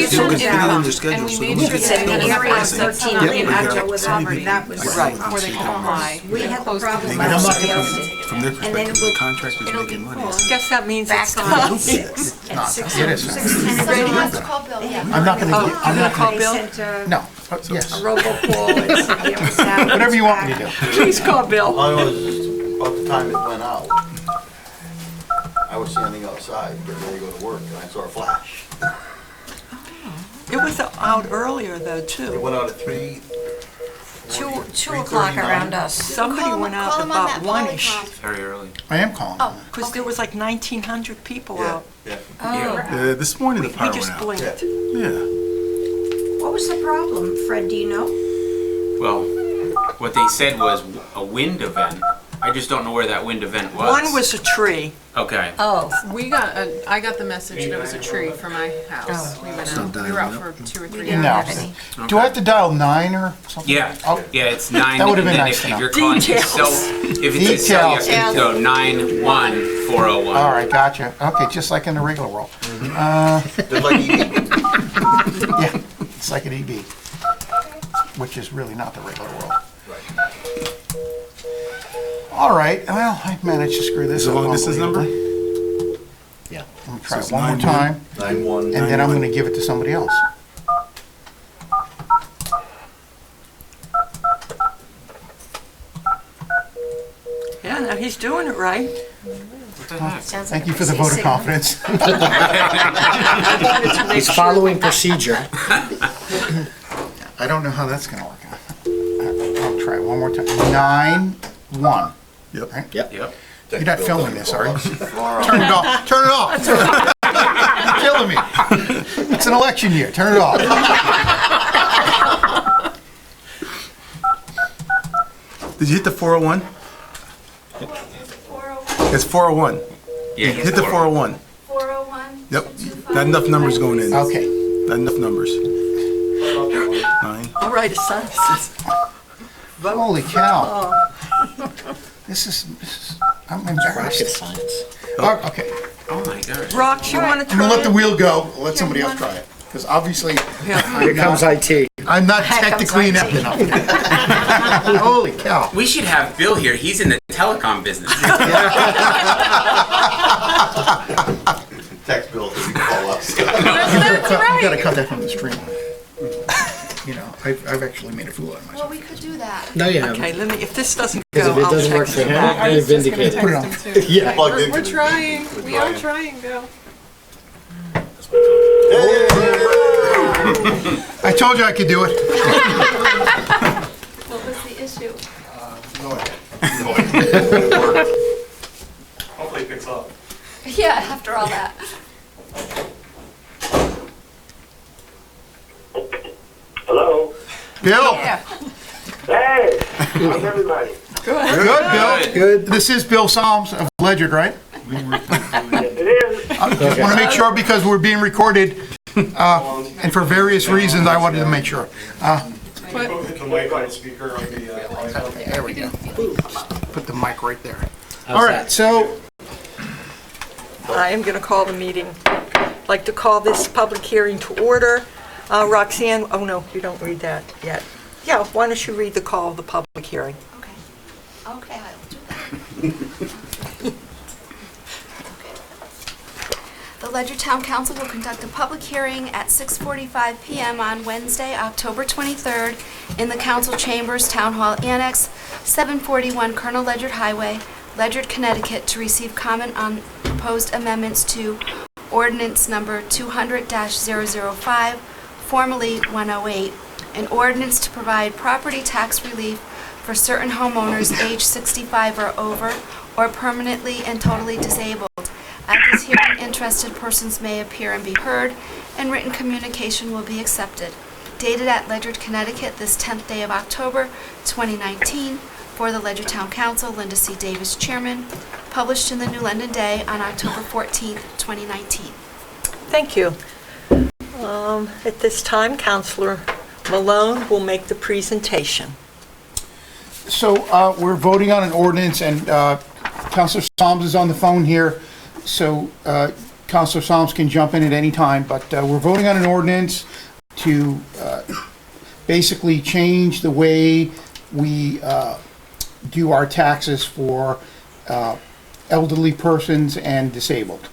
sent get it it in out, their schedule, and we so made they sure won't that get an area of stuck. 13 Yep, million we got outdoor was so many covered, people. that was Right. before they comply. We had the problem They with got the stuck sales. from their And then perspective, it the will, contractor's it'll making be money. full. I guess that means Back it's on coming. 6. At 6. It is. 6:10 Someone has ready. to call Bill. I'm not going to, Oh, I'm you not call going Bill? They sent no, yes. a robocall, it was out. Whatever you want me to do. Please call Bill. I was, about the time it went out, I was standing outside, getting ready to go to work, and I saw a flash. It was out earlier though, It too. went out at 3. 2 o'clock around us. Somebody went out about 1-ish, Very early. I am calling. Oh, because there was like 1,900 people Yeah, out. yeah. Yeah, this morning We the power just went out. blinked. Yeah. What was the problem, Fred, do you know? Well, what they said was a wind event. I just don't know where that wind event was. One was a tree. Okay. Oh. I got the message that it was a tree for my house. We went out, we were out for 2 or 3 didn't No. have hours. any. Do I have to dial 9 or something? Yeah. Oh, Yeah, it's 9. That would've been and then nice to if know. you're calling Details. so if it's a cell, you have to go 91401. all right, gotcha. Okay, just like in the regular world. Just like EB. Yeah, it's like an EB, which is really not the regular world. All right, well, I managed to screw this Is it up. long distance number? unbelievably. Yeah. I'm gonna try So it one more 9-1. time, 9-1. and then I'm gonna give it to somebody else. Yeah, now he's doing it right. What the heck? Sounds Thank like you a for the vote of signal. confidence. I wanted to make He's sure. following procedure. I don't know how that's gonna work out. I'll try it one more time. 9-1. Yep. Right? Yep. Yep. You're not filming this, are you? Turn it off. Turn it off. You're killing me. It's an election year. Turn it off. Did you hit the 401? It's 401. Yeah, Hit the 401. 401. Yep. Not enough numbers going in. Okay. Not enough numbers. 9. All right, his son says, Holy cow. This is I'm Rocket embarrassed. science. Oh, okay. Oh my gosh. Rox, you want to I'm try gonna let the it? wheel go. Let somebody else try it. Because obviously, Here comes IT. I'm not technically inept enough. Holy cow. We should have Bill here. He's in the telecom business. Text Bill so we can call us. You gotta cut that from the stream. You know, I've actually made a fool out of Well, myself. we could do that. No, you haven't. Okay, let me, if this doesn't Because go, if it I'll doesn't work text for him him, back. you're vindicated. Put it on. Yeah. Plugged into We're it. trying, With we are Brian. trying, Bill. I told you I could do it. What was the issue? Go ahead. Hopefully it picks up. Yeah, after all that. Hello? Bill. Hey! How's everybody? Good, Bill. Good. This is Bill Solms of Ledyard, right? Yes, it is. Just want to make sure because we're being recorded, and for various reasons, I wanted to make sure. The mic on the speaker on the There we go. Put the mic right there. How's All right, that? so I am going to call the meeting. I'd like to call this public hearing to order. Roxanne, oh no, you don't read that yet. Yeah, why don't you read the call of the public hearing? Okay. Okay, I'll do that. The Ledyard Town Council will conduct a public hearing at 6:45 p.m. on Wednesday, October 23rd, in the Council Chambers, Town Hall Annex, 741 Colonel Ledyard Highway, Ledyard, Connecticut, to receive comment on proposed amendments to Ordinance Number 200-005, formerly 108, an ordinance to provide property tax relief for certain homeowners age 65 or over, or permanently and totally disabled. At this hearing, interested persons may appear and be heard, and written communication will be accepted. Dated at Ledyard, Connecticut, this 10th day of October, 2019, for the Ledyard Town Council, Linda C. Davis, Chairman. Published in the New London Day on October 14th, 2019. Thank you. At this time, Councilor Malone will make the presentation. So we're voting on an ordinance, and Councilor Solms is on the phone here. So Counselor Soms can jump in at any time, but we're voting on an ordinance to basically change the way we do our taxes for elderly persons and disabled.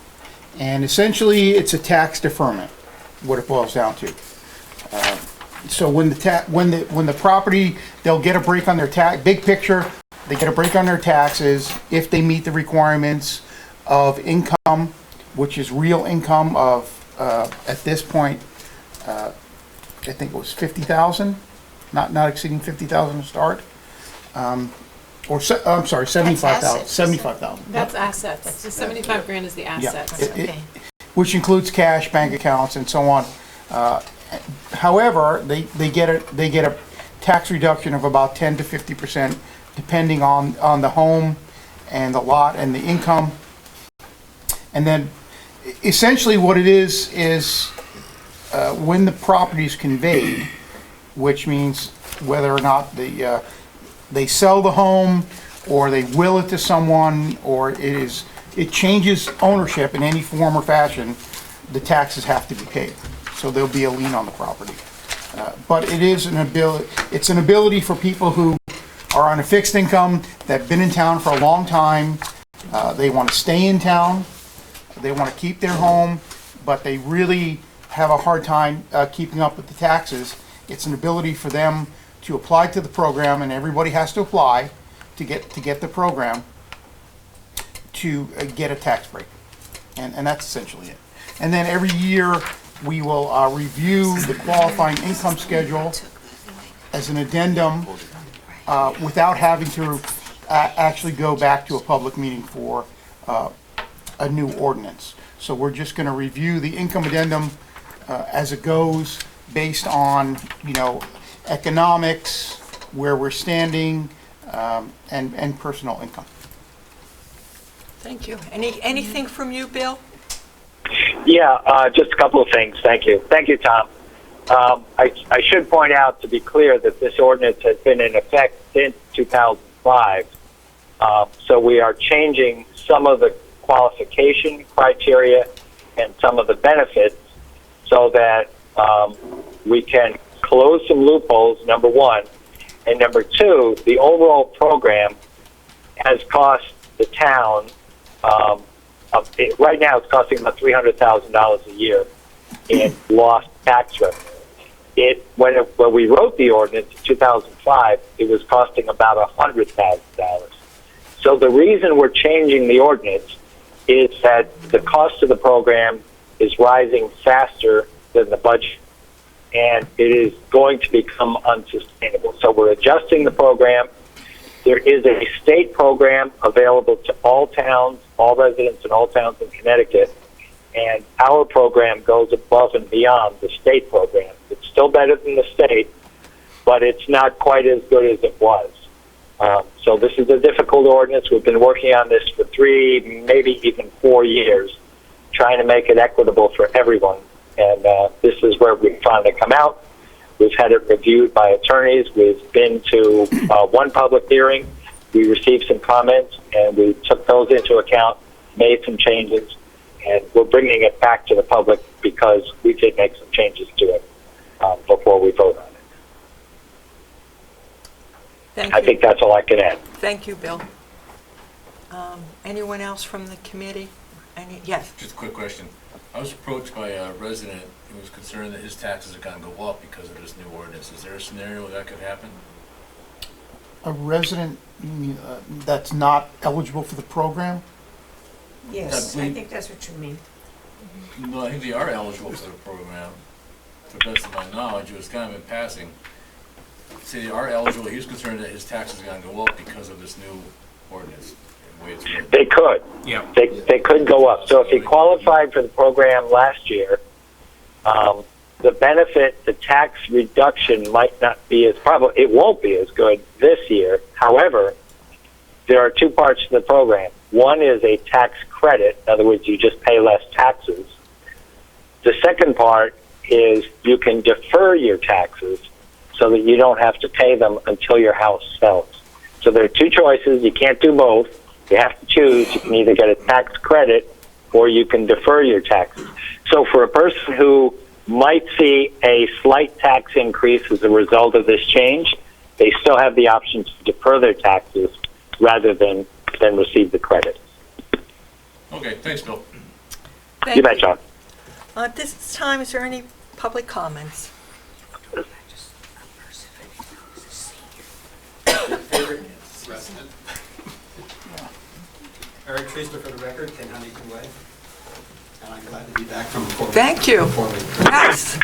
And essentially, it's a tax deferment, what it boils down to. So when the property, they'll get a break on their big picture, they get a break on their taxes if they meet the requirements of income, which is real income of, at this point, I think it was 50,000, not exceeding 50,000 to start. I'm sorry, 75,000. 75,000. That's assets. The 75 grand is the assets. Which includes cash, bank accounts, and so on. However, they get a tax reduction of about 10 to 50%, depending on the home and the lot and the income. And then, essentially, what it is when the property is conveyed, which means whether or not they sell the home, or they will it to someone, or it changes ownership in any form or fashion, the taxes have to be paid. So there'll be a lien on the property. But it is it's an ability for people who are on a fixed income, that have been in town for a long time, they want to stay in town, they want to keep their home, but they really have a hard time keeping up with the taxes. It's an ability for them to apply to the program, and everybody has to apply to get the program to get a tax break. And that's essentially it. And then every year, we will review the qualifying income schedule as an addendum without having to actually go back to a public meeting for a new ordinance. So we're just going to review the income addendum as it goes, based on, economics, where we're standing, and personal income. Thank you. Anything from you, Bill? Yeah, just a couple of things. Thank you. Thank you, Tom. I should point out, to be clear, that this ordinance has been in effect since 2005. So we are changing some of the qualification criteria and some of the benefits so that we can close some loopholes, number one. And number two, the overall program has cost the town, right now it's costing about $300,000 a year in lost tax revenue. When we wrote the ordinance in 2005, it was costing about $100,000. So the reason we're changing the ordinance is that the cost of the program is rising faster than the budget, and it is going to become unsustainable. So we're adjusting the program. There is a state program available to all towns, all residents in all towns in Connecticut, and our program goes above and beyond the state program. It's still better than the state, but it's not quite as good as it was. So this is a difficult ordinance. We've been working on this for 3, maybe even 4 years, trying to make it equitable for everyone. And this is where we've finally come out. We've had it reviewed by attorneys. We've been to one public hearing. We received some comments, and we took those into account, made some changes, and we're bringing it back to the public because we did make some changes to it before we vote on it. I think that's all I can add. Thank you, Bill. Anyone else from the committee? Yes. Just a quick question. I was approached by a resident who was concerned that his taxes are going to go up because of this new ordinance. Is there a scenario where that could happen? A resident that's not eligible for the program? Yes, I think that's what you mean. No, I think they are eligible for the program. To the best of my knowledge, it was kind of in passing. So they are eligible. He was concerned that his taxes are going to go up because of this new ordinance. The way it's written. They could. Yeah. They could go up. So if he qualified for the program last year, the benefit, the tax reduction might not be it won't be as good this year. However, there are two parts to the program. One is a tax credit. In other words, you just pay less taxes. The second part is you can defer your taxes so that you don't have to pay them until your house sells. So there are two choices. You can't do both. You have to choose. You can either get a tax credit or you can defer your taxes. So for a person who might see a slight tax increase as a result of this change, they still have the option to defer their taxes rather than receive the credit. Okay, thanks, Bill. Thank You bet, John. At this time, is there any public comments? Favorite resident. Eric Treaster for the record, 10 Huntington Way. And I'm glad to be back from before. Thank you. Yes.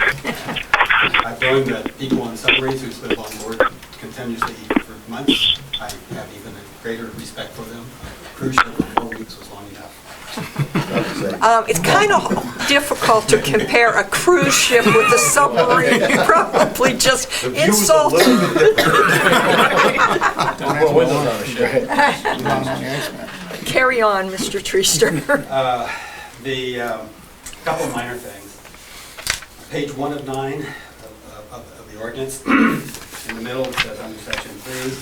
I've known that people on submarines who live on board continuously for months. I have even a greater respect for them. A cruise ship for 4 weeks was long enough. It's kind of difficult to compare a cruise ship with a submarine. You probably just insult. Carry on, Mr. Treaster. The couple of minor things. Page 1 of 9 of the ordinance. In the middle, it says under section 3.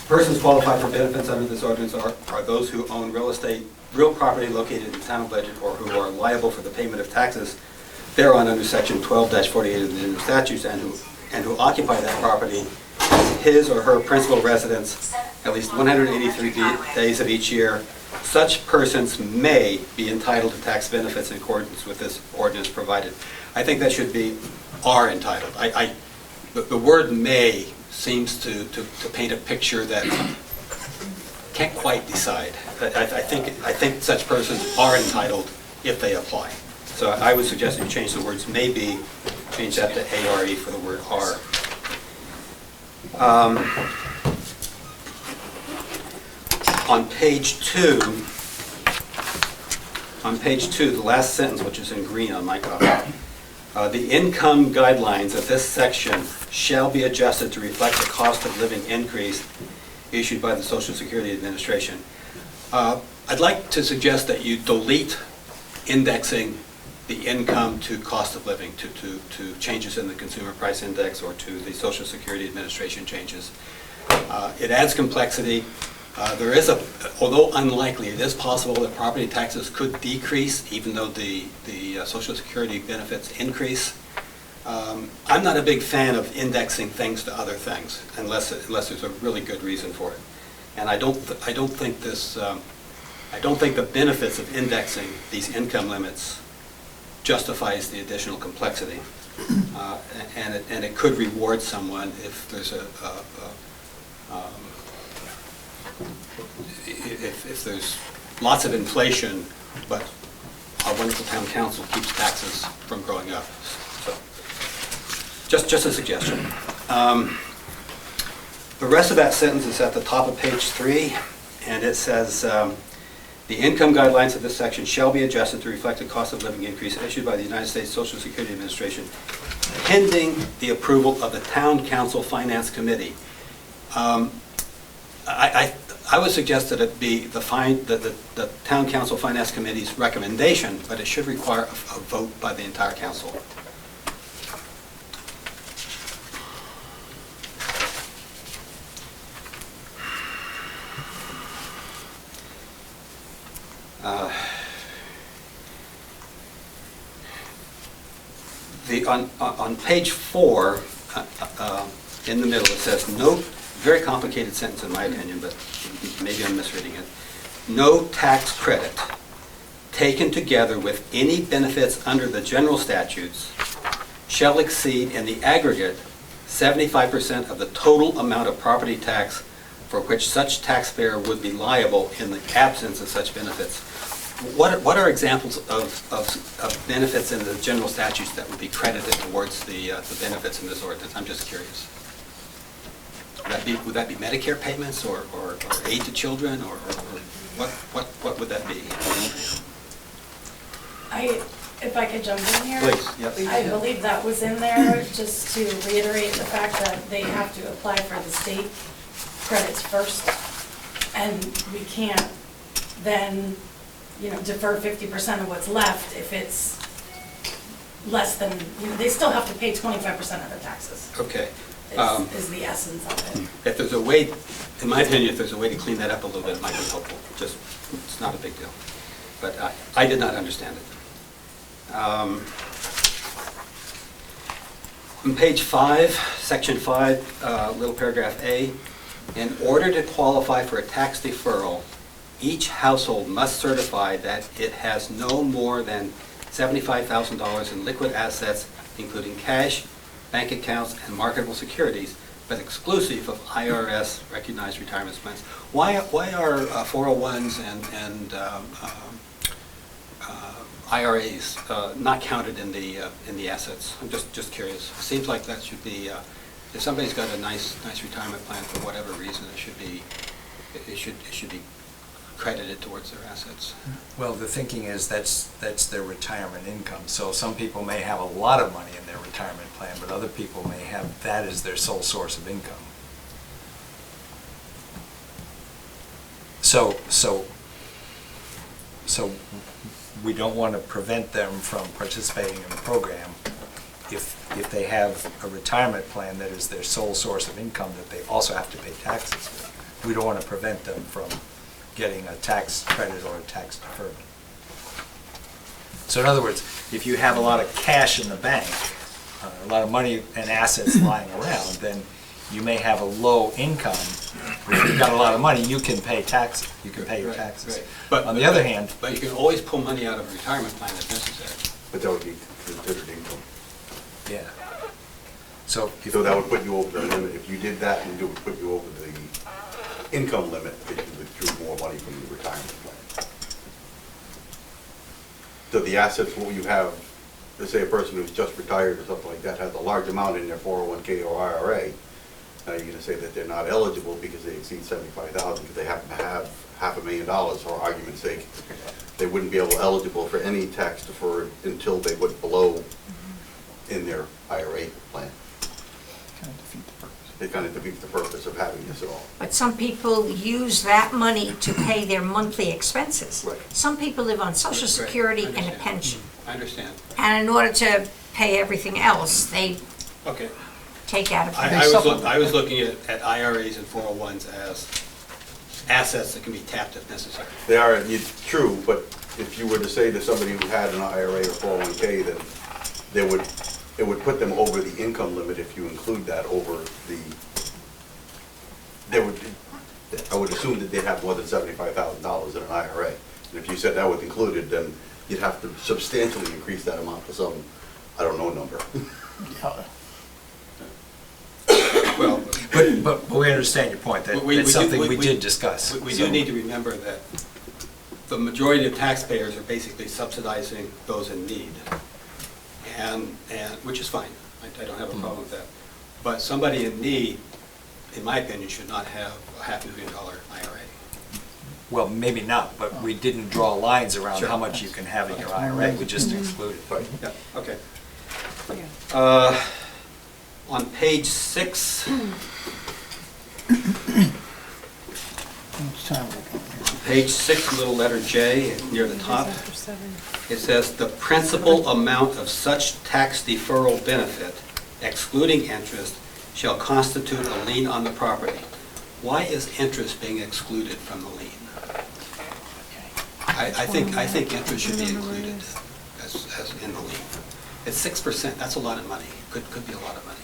Persons qualified for benefits under this ordinance are those who own real property located in the town of Ledyard, or who are liable for the payment of taxes thereon under section 12-48 of the general statutes, and who occupy that property as his or her principal residence at least 183 days of each year. Such persons may be entitled to tax benefits in accordance with this ordinance provided. I think that should be are entitled. The word may seems to paint a picture that can't quite decide. I think such persons are entitled if they apply. So I would suggest that you change the words may be, change that to ARE for the word are. On page 2, the last sentence, which is in green on my copy, the income guidelines of this section shall be adjusted to reflect the cost of living increase issued by the Social Security Administration. I'd like to suggest that you delete indexing the income to cost of living, to changes in the Consumer Price Index or to the Social Security Administration changes. It adds complexity. There is although unlikely, it is possible that property taxes could decrease even though the Social Security benefits increase. I'm not a big fan of indexing things to other things unless there's a really good reason for it. And I don't think the benefits of indexing these income limits justifies the additional complexity. And it could reward someone if there's if there's lots of inflation, but our wonderful town council keeps taxes from growing up. So, just a suggestion. The rest of that sentence is at the top of page 3, and it says, the income guidelines of this section shall be adjusted to reflect the cost of living increase issued by the United States Social Security Administration, pending the approval of the Town Council Finance Committee. I would suggest that it be the Town Council Finance Committee's recommendation, but it should require a vote by the entire council. On page 4, in the middle, it says, no, very complicated sentence in my opinion, but maybe I'm misreading it. No tax credit taken together with any benefits under the general statutes shall exceed in the aggregate 75% of the total amount of property tax for which such taxpayer would be liable in the absence of such benefits. What are examples of benefits in the general statutes that would be credited towards the benefits in this ordinance? I'm just curious. Would that be Medicare payments or aid to children or what would that be? If I could jump in here? Please, yes. I believe that was in there just to reiterate the fact that they have to apply for the state credits first, and we can't then, defer 50% of what's left if it's less than, they still have to pay 25% of their taxes. Okay. Is the essence of it. If there's a way, in my opinion, if there's a way to clean that up a little bit, it might be helpful. Just, it's not a big deal. But I did not understand it. On page 5, section 5, little paragraph A, in order to qualify for a tax deferral, each household must certify that it has no more than $75,000 in liquid assets, including cash, bank accounts, and marketable securities, but exclusive of IRS recognized retirement plans. Why are 401s and IRAs not counted in the assets? I'm just curious. It seems like that should be, if somebody's got a nice retirement plan for whatever reason, it should be credited towards their assets. Well, the thinking is that's their retirement income. So some people may have a lot of money in their retirement plan, but other people may have that as their sole source of income. So we don't want to prevent them from participating in the program if they have a retirement plan that is their sole source of income that they also have to pay taxes with. We don't want to prevent them from getting a tax credit or a tax deferment. So in other words, if you have a lot of cash in the bank, a lot of money and assets lying around, then you may have a low income. If you've got a lot of money, you can pay taxes. You can pay your taxes. Right. But on the other hand, but you can always pull money out of a retirement plan if necessary. But that would be considered income. yeah. So So that would put you over the limit. If you did that, it would put you over the income limit that you withdrew more money from your retirement plan. So the assets, what you have, let's say a person who's just retired or something like that has a large amount in their 401k or IRA, now you're going to say that they're not eligible because they exceed $75,000 because they happen to have $500,000, for argument's sake. They wouldn't be eligible for any tax deferred until they went below in their IRA plan. It kind of defeats the purpose of having this at all. But some people use that money to pay their monthly expenses. Right. Some people live on Social Right. Security I and a understand. pension. I understand. And in order to pay everything else, they Okay. take out of. I was looking at IRAs and 401s as assets that can be tapped if necessary. They are true, but if you were to say to somebody who had an IRA or 401k, then it would put them over the income limit if you include that over the, I would assume that they'd have more than $75,000 in an IRA. And if you said that was included, then you'd have to substantially increase that amount to some, I don't know, number. Well, but we understand your point. That's something we did discuss. We do need to remember that the majority of taxpayers are basically subsidizing those in need, and which is fine. I don't have a problem with that. But somebody in need, in my opinion, should not have a $500,000 IRA. Well, maybe not, but we didn't draw lines around Sure. how much you can have in your IRA. We just excluded. Right. Yeah, okay. On page 6, page 6, little letter J near the top, it says, "The principal amount of such tax deferral benefit, excluding interest, shall constitute a lien on the property." Why is interest being excluded from the lien? I think interest should be included as in the lien. It's 6%, that's a lot of money, could be a lot of money.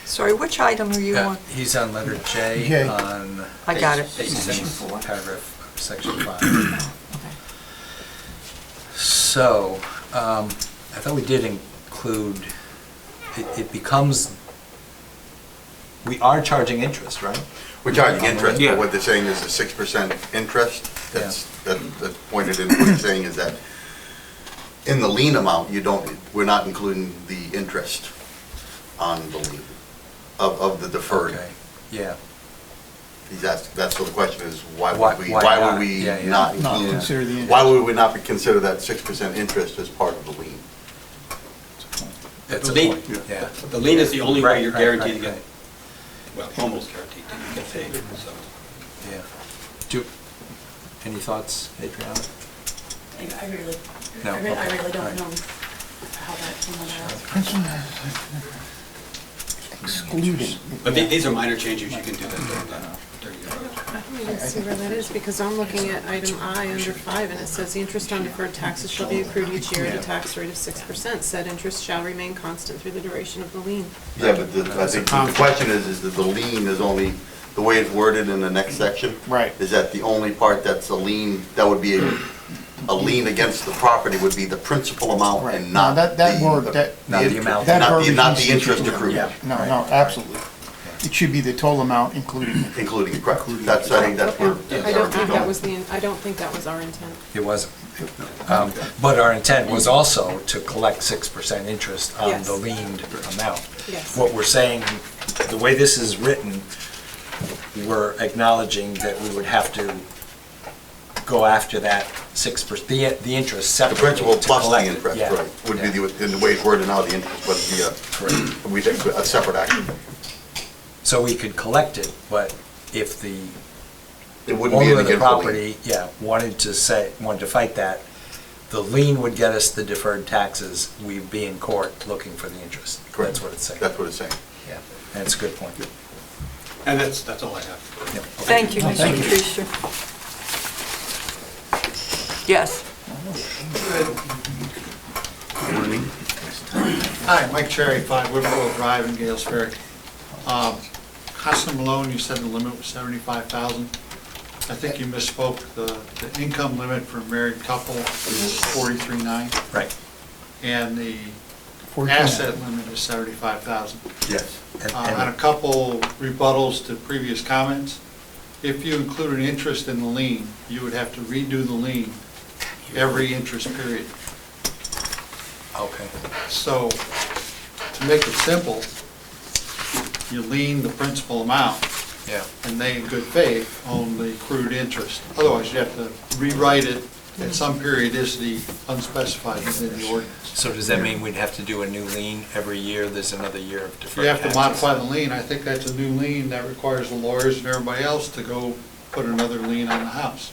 Sorry, which item are you on? He's on letter J J. on I got it. Page 6. paragraph, section 5. So, I thought we did include, it becomes, we are charging interest, right? We're charging interest, Yeah. but what they're saying is a 6% interest. That's pointed in, what they're saying is that in the lien amount, we're not including the interest on the lien of the deferred. Okay, yeah. That's so the question is, why Why- would we why not? Yeah, yeah. not Not include, consider the interest. why would we not consider that 6% interest as part of the lien? That's The a lien- point, yeah. The lien is the only way you're Right, guaranteed to right, get, well, almost guaranteed to get paid, so. Yeah. Any thoughts, Adriana? I really, No, I really okay. don't Alright. know how that came about. Excluding. But these are minor changes, you can do that. I don't even see where that is, because I'm looking at item I under 5, and it says the interest on deferred taxes shall be accrued each year at a tax rate of 6%. Said interest shall remain constant through the duration of the lien. Yeah, but I think the question is that the lien is only, the way it's worded in the next section. Right. Is that the only part that's a lien, that would be a lien against the property would be the principal amount Right. and not No, that the- word, that. Not the amount. that Not the, verbiage not needs the to interest change. accrued. Yeah. No, no, absolutely. It should be the total amount, including. Including, correct. That's, I think that's where. I don't think that was I don't think that was our intent. It wasn't. But our intent was also to collect 6% interest on Yes. the liened amount. Yes. What we're saying, the way this is written, we're acknowledging that we would have to go after that 6%, the interest The separately principal to plus the collect it. interest, Yeah. right, would be Yeah. in the way it's worded now, the interest, but the, we take a separate action. So we could collect it, but if the It wouldn't be owner of against the the lien. property, wanted to fight that, the lien would get us the deferred taxes, we'd be in court looking for the interest. Correct. That's what it's saying. That's what it's saying. Yeah, and it's a good point. And that's all I have. Yep. Thank you, Mr. Patricia. Yes. Hi, Mike Cherry, 5 Whipple Drive in Gales Ferry. Counselor Malone, you said the limit was 75,000. I think you misspoke. The income limit for a married couple is 43.9, Right. and the 49. asset limit is 75,000. Yes. On a couple rebuttals to previous comments, if you include an interest in the lien, you would have to redo the lien every interest period. Okay. So, to make it simple, you lien the principal amount, Yeah. and they, in good faith, own the accrued interest. Otherwise, you have to rewrite it at some periodicity unspecified within the ordinance. So does that mean we'd have to do a new lien every year? There's another year of deferred You have to taxes? modify the lien. I think that's a new lien that requires the lawyers and everybody else to go put another lien on the house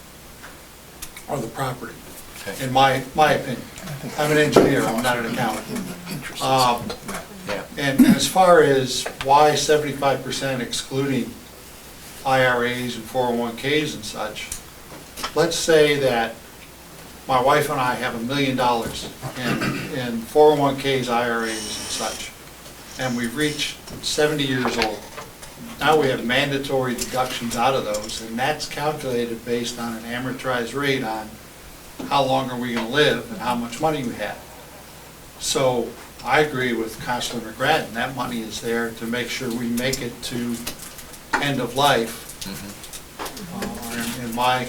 or the property, Okay. in my opinion. I'm an engineer, I'm not an accountant. Yeah. And as far as why 75% excluding IRAs and 401Ks and such, let's say that my wife and I have $1 million in 401Ks, IRAs and such, and we've reached 70 years old. Now we have mandatory deductions out of those, and that's calculated based on an amortized rate on how long are we going to live and how much money we have. So I agree with Councilor McGrattan, that money is there to make sure we make it to end of life. In my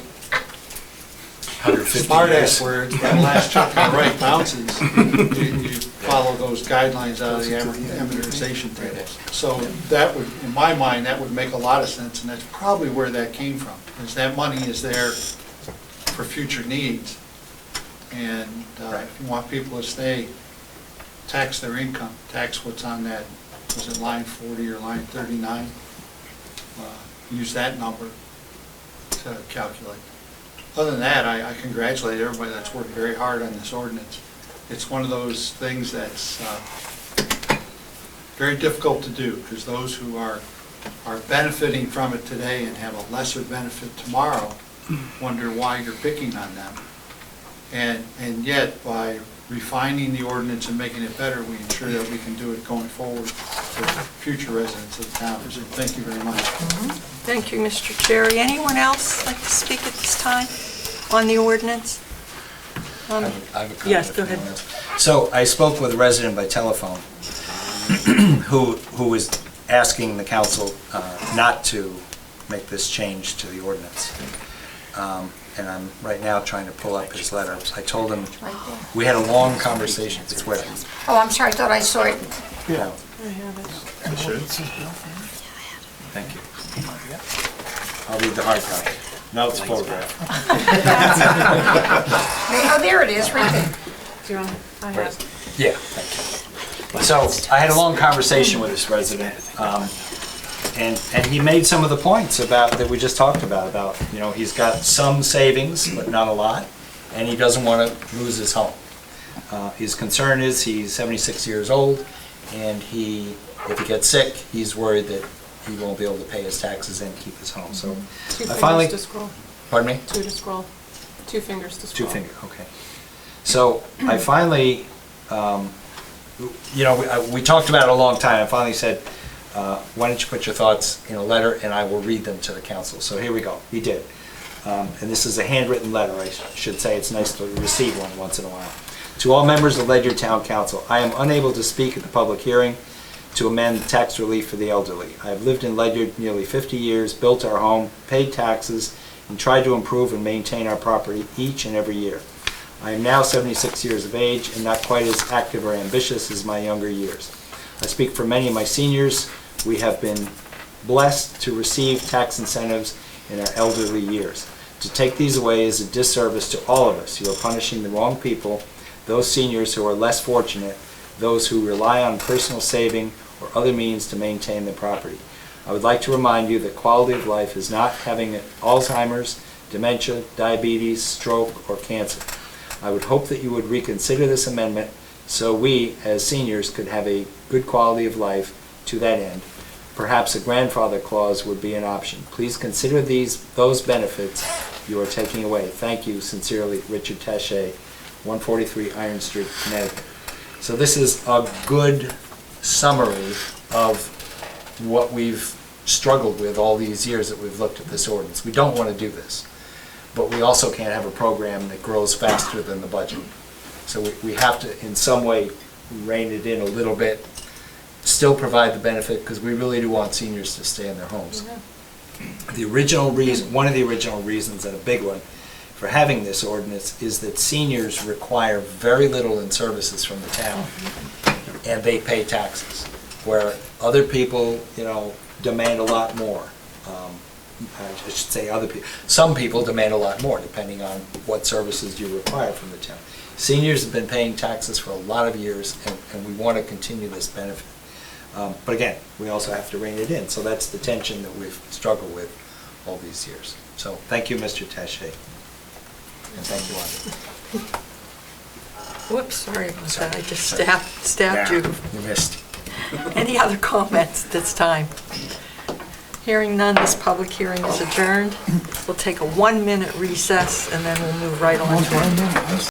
150 smart years. ass where that last check on the right bounces, you follow those guidelines out of the amortization tables. So that would, in my mind, that would make a lot of sense, and that's probably where that came from, is that money is there for future needs. And if you want people to stay, tax their income, tax what's on that, was it line 40 or line 39? Use that number to calculate. Other than that, I congratulate everybody that's worked very hard on this ordinance. It's one of those things that's very difficult to do, because those who are benefiting from it today and have a lesser benefit tomorrow wonder why you're picking on them. And yet, by refining the ordinance and making it better, we ensure that we can do it going forward for future residents of the town. So thank you very much. Thank you, Mr. Cherry. Anyone else like to speak at this time on the ordinance? I have a comment. Yes, go if you ahead. want. So I spoke with a resident by telephone who was asking the council not to make this change to the ordinance. And I'm right now trying to pull up his letter. I told him, we had a long conversation. It's where? Oh, I'm sorry, I thought I saw it. Yeah. I have it. Thank you. I'll read the hard copy. No, it's photograph. Oh, there it is, right there. Do you want, I have. Yeah, thank you. So I had a long conversation with this resident, and he made some of the points about, that we just talked about, he's got some savings, but not a lot, and he doesn't want to lose his home. His concern is he's 76 years old, and if he gets sick, he's worried that he won't be able to pay his taxes and keep his home. So Two I finally, fingers to scroll. pardon me? Two to scroll. 2 fingers to Two scroll. finger, okay. So I finally, we talked about it a long time. I finally said, why don't you put your thoughts in a letter and I will read them to the council. So here we go. We did. And this is a handwritten letter. I should say it's nice to receive one once in a while. To all members of Ledyard Town Council, I am unable to speak at the public hearing to amend tax relief for the elderly. I have lived in Ledyard nearly 50 years, built our home, paid taxes, and tried to improve and maintain our property each and every year. I am now 76 years of age and not quite as active or ambitious as my younger years. I speak for many of my seniors. We have been blessed to receive tax incentives in our elderly years. To take these away is a disservice to all of us. You are punishing the wrong people, those seniors who are less fortunate, those who rely on personal saving or other means to maintain their property. I would like to remind you that quality of life is not having Alzheimer's, dementia, diabetes, stroke, or cancer. I would hope that you would reconsider this amendment so we, as seniors, could have a good quality of life to that end. Perhaps a grandfather clause would be an option. Please consider those benefits you are taking away. Thank you, sincerely, Richard Tashea, 143 Iron Street, Connecticut. So this is a good summary of what we've struggled with all these years that we've looked at this ordinance. We don't want to do this, but we also can't have a program that grows faster than the budget. So we have to, in some way, rein it in a little bit, still provide the benefit, because we really do want seniors to stay in their homes. The original reason, one of the original reasons, and a big one, for having this ordinance is that seniors require very little in services from the town, and they pay taxes, where other people, demand a lot more. I should say other people. Some people demand a lot more, depending on what services you require from the town. Seniors have been paying taxes for a lot of years, and we want to continue this benefit. But again, we also have to rein it in, so that's the tension that we've struggled with all these years. So thank you, Mr. Tashea. And thank you, Audrey. Whoops, sorry about that. I just stabbed you. You missed. Any other comments at this time? Hearing none, this public hearing is adjourned. We'll take a 1-minute recess and then we'll move right on to